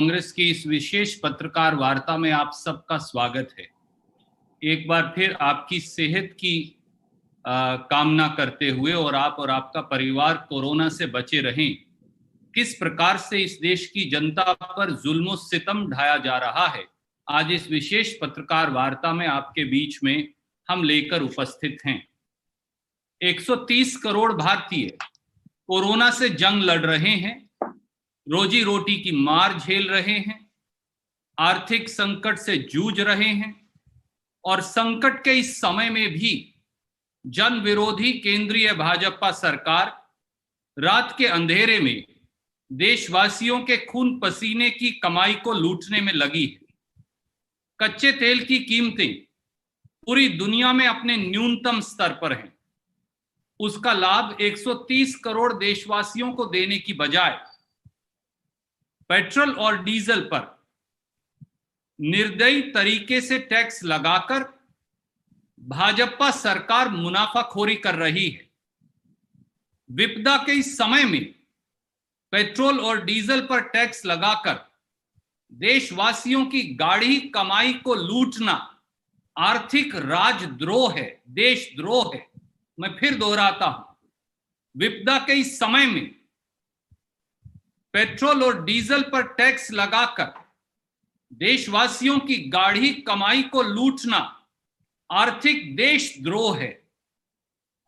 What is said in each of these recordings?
कांग्रेस की इस विशेष पत्रकार वार्ता में आप सबका स्वागत है। एक बार फिर आपकी सेहत की कामना करते हुए और आप और आपका परिवार कोरोना से बचे रहें। किस प्रकार से इस देश की जनता पर जुल्म सितम ढाया जा रहा है, आज इस विशेष पत्रकार वार्ता में आपके बीच में हम लेकर उपस्थित हैं। 130 करोड़ भारतीय कोरोना से जंग लड़ रहे हैं, रोजी रोटी की मार झेल रहे हैं, आर्थिक संकट से जूझ रहे हैं और संकट के इस समय में भी जन विरोधी केंद्रीय भाजपा सरकार रात के अंधेरे में देशवासियों के खून पसीने की कमाई को लूटने में लगी है। कच्चे तेल की कीमतें पूरी दुनिया में अपने न्यूनतम स्तर पर हैं। उसका लाभ 130 करोड़ देशवासियों को देने की बजाय पेट्रोल और डीजल पर निर्दयी तरीके से टैक्स लगाकर भाजपा सरकार मुनाफाखोरी कर रही है। विपदा के इस समय में पेट्रोल और डीजल पर टैक्स लगाकर देशवासियों की गाढ़ी कमाई को लूटना आर्थिक राजद्रोह है, देशद्रोह है। मैं फिर दोहराता हूं, विपदा के इस समय में पेट्रोल और डीजल पर टैक्स लगाकर देशवासियों की गाढ़ी कमाई को लूटना आर्थिक देशद्रोह है।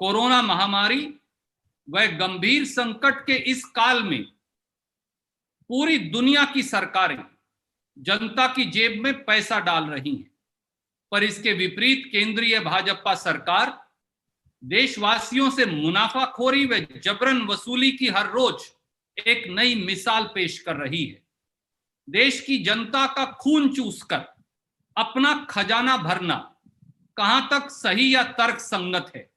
कोरोना महामारी व गंभीर संकट के इस काल में पूरी दुनिया की सरकारें जनता की जेब में पैसा डाल रही हैं, पर इसके विपरीत केंद्रीय भाजपा सरकार देशवासियों से मुनाफाखोरी व जबरन वसूली की हर रोज एक नई मिसाल पेश कर रही है। देश की जनता का खून चूसकर अपना खजाना भरना कहां तक सही या तर्क संगत है।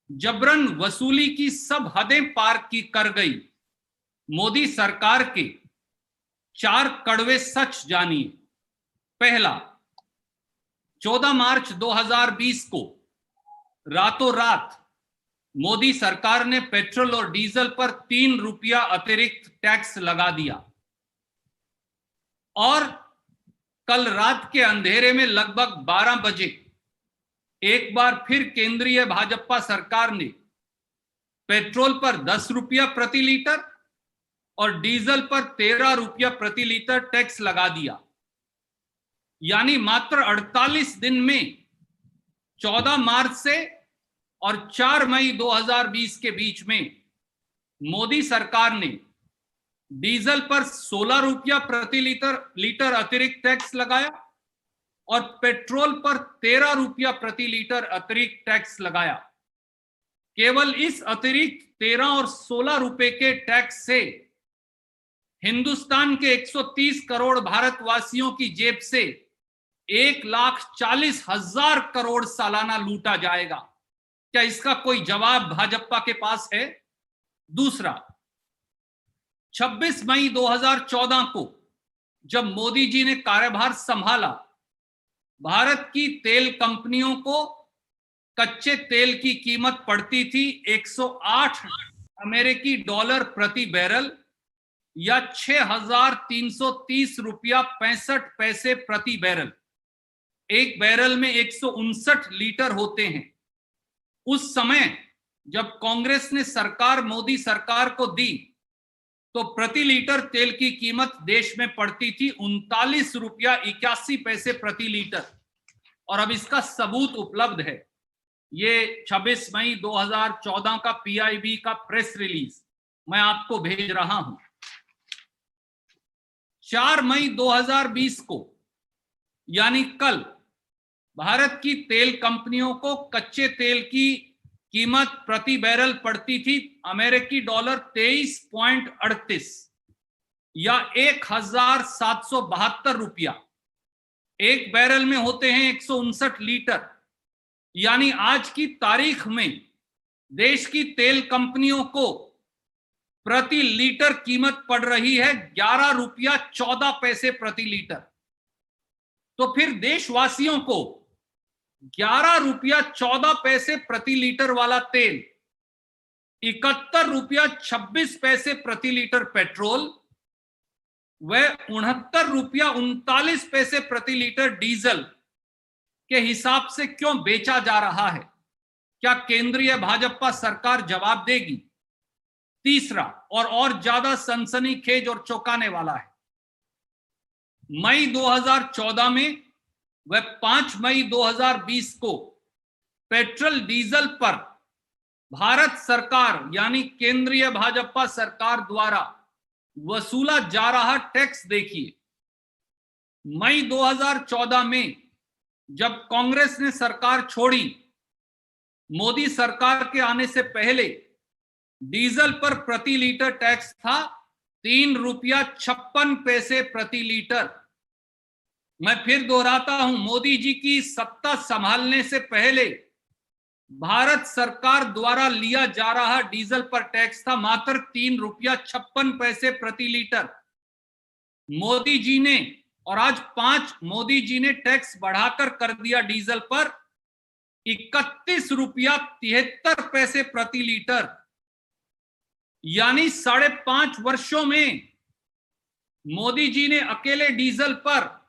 जबरन वसूली की सब हदें पार की कर गई मोदी सरकार के 4 कड़वे सच जानिए। पहला, 14 मार्च 2020 को रातों रात मोदी सरकार ने पेट्रोल और डीजल पर 3 रुपया अतिरिक्त टैक्स लगा दिया और कल रात के अंधेरे में लगभग 12 बजे एक बार फिर केंद्रीय भाजपा सरकार ने पेट्रोल पर 10 रुपया प्रति लीटर और डीजल पर 13 रुपया प्रति लीटर टैक्स लगा दिया। यानी मात्र 48 दिन में 14 मार्च से और 4 मई 2020 के बीच में मोदी सरकार ने डीजल पर 16 रुपया प्रति लीटर अतिरिक्त टैक्स लगाया और पेट्रोल पर 13 रुपया प्रति लीटर अतिरिक्त टैक्स लगाया। केवल इस अतिरिक्त 13 और 16 रुपए के टैक्स से हिंदुस्तान के 130 करोड़ भारतवासियों की जेब से 1,40,000 करोड़ सालाना लूटा जाएगा। क्या इसका कोई जवाब भाजपा के पास है? दूसरा, 26 मई 2014 को जब मोदी जी ने कार्यभार संभाला, भारत की तेल कंपनियों को कच्चे तेल की कीमत पड़ती थी 108 अमेरिकी डॉलर प्रति बैरल या 6,330 रुपया 65 पैसे प्रति बैरल। एक बैरल में 159 लीटर होते हैं। उस समय जब कांग्रेस ने सरकार मोदी सरकार को दी तो प्रति लीटर तेल की कीमत देश में पड़ती थी 39 रुपया 81 पैसे प्रति लीटर। और अब इसका सबूत उपलब्ध है। ये 26 मई 2014 का पीआईबी का प्रेस रिलीज मैं आपको भेज रहा हूं। 4 मई 2020 को यानी कल भारत की तेल कंपनियों को कच्चे तेल की कीमत प्रति बैरल पड़ती थी अमेरिकी डॉलर 23.38 या 1,772 रुपया। एक बैरल में होते हैं 159 लीटर। यानी आज की तारीख में देश की तेल कंपनियों को प्रति लीटर कीमत पड़ रही है 11 रुपया 14 पैसे प्रति लीटर। तो फिर देशवासियों को 11 रुपया 14 पैसे प्रति लीटर वाला तेल, 71 रुपया 26 पैसे प्रति लीटर पेट्रोल वह ₹69.39 प्रति लीटर डीजल के हिसाब से क्यों बेचा जा रहा है? क्या केंद्रीय भाजपा सरकार जवाब देगी? तीसरा और ज्यादा सनसनीखेज और चौंकाने वाला है, मई 2014 में व 5 मई 2020 को पेट्रोल डीजल पर भारत सरकार यानी केंद्रीय भाजपा सरकार द्वारा वसूला जा रहा टैक्स देखिए। मई 2014 में जब कांग्रेस ने सरकार छोड़ी, मोदी सरकार के आने से पहले डीजल पर प्रति लीटर टैक्स था ₹3.56 प्रति लीटर। मैं फिर दोहराता हूं, मोदी जी की सत्ता संभालने से पहले भारत सरकार द्वारा लिया जा रहा डीजल पर टैक्स था मात्र ₹3.56 प्रति लीटर। मोदी जी ने, और आज 5 मोदी जी ने टैक्स बढ़ाकर कर दिया डीजल पर ₹31.73 प्रति लीटर, यानी 5.5 वर्षों में मोदी जी ने अकेले डीजल पर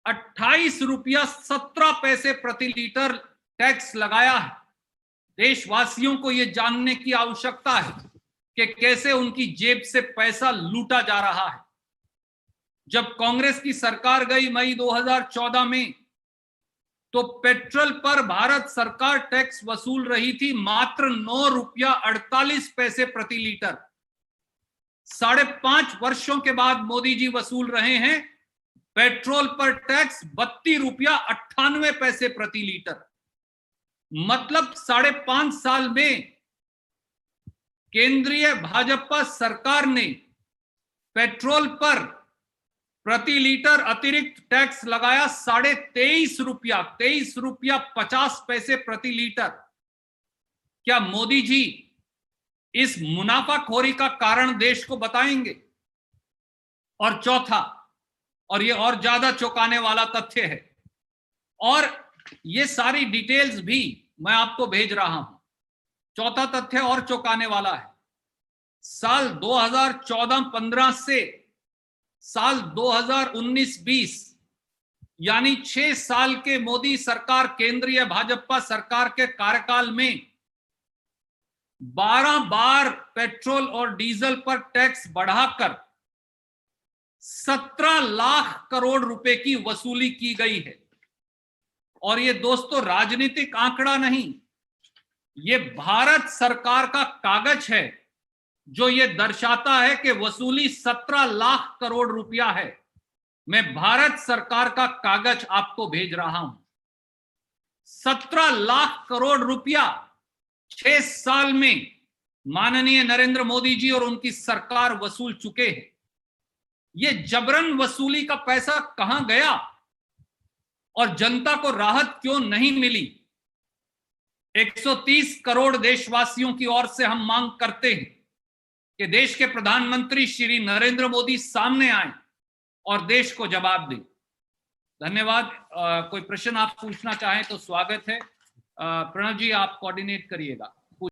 ₹28.17 प्रति लीटर टैक्स लगाया है। देशवासियों को यह जानने की आवश्यकता है कि कैसे उनकी जेब से पैसा लूटा जा रहा है। जब कांग्रेस की सरकार गई मई 2014 में, तो पेट्रोल पर भारत सरकार टैक्स वसूल रही थी मात्र ₹9.48 प्रति लीटर। 5.5 वर्षों के बाद मोदी जी वसूल रहे हैं पेट्रोल पर टैक्स ₹32.98 प्रति लीटर। मतलब 5.5 साल में केंद्रीय भाजपा सरकार ने पेट्रोल पर प्रति लीटर अतिरिक्त टैक्स लगाया ₹23.50 प्रति लीटर। क्या मोदी जी इस मुनाफाखोरी का कारण देश को बताएंगे? और चौथा, और ये और ज्यादा चौंकाने वाला तथ्य है, और ये सारी डिटेल्स भी मैं आपको भेज रहा हूं। चौथा तथ्य और चौंकाने वाला है। साल 2014-15 से साल 2019-20 यानी 6 साल के मोदी सरकार, केंद्रीय भाजपा सरकार के कार्यकाल में 12 बार पेट्रोल और डीजल पर टैक्स बढ़ाकर 17 लाख करोड़ रुपए की वसूली की गई है। और ये दोस्तों राजनीतिक आंकड़ा नहीं, ये भारत सरकार का कागज है जो ये दर्शाता है कि वसूली 17 लाख करोड़ रुपया है। मैं भारत सरकार का कागज आपको भेज रहा हूं। 17 लाख करोड़ रुपया 6 साल में माननीय नरेंद्र मोदी जी और उनकी सरकार वसूल चुके हैं। ये जबरन वसूली का पैसा कहां गया और जनता को राहत क्यों नहीं मिली? 130 करोड़ देशवासियों की ओर से हम मांग करते हैं कि देश के प्रधानमंत्री श्री नरेंद्र मोदी सामने आए और देश को जवाब दें। धन्यवाद। कोई प्रश्न आप पूछना चाहें तो स्वागत है। प्रणव जी, आप कोऑर्डिनेट करिएगा।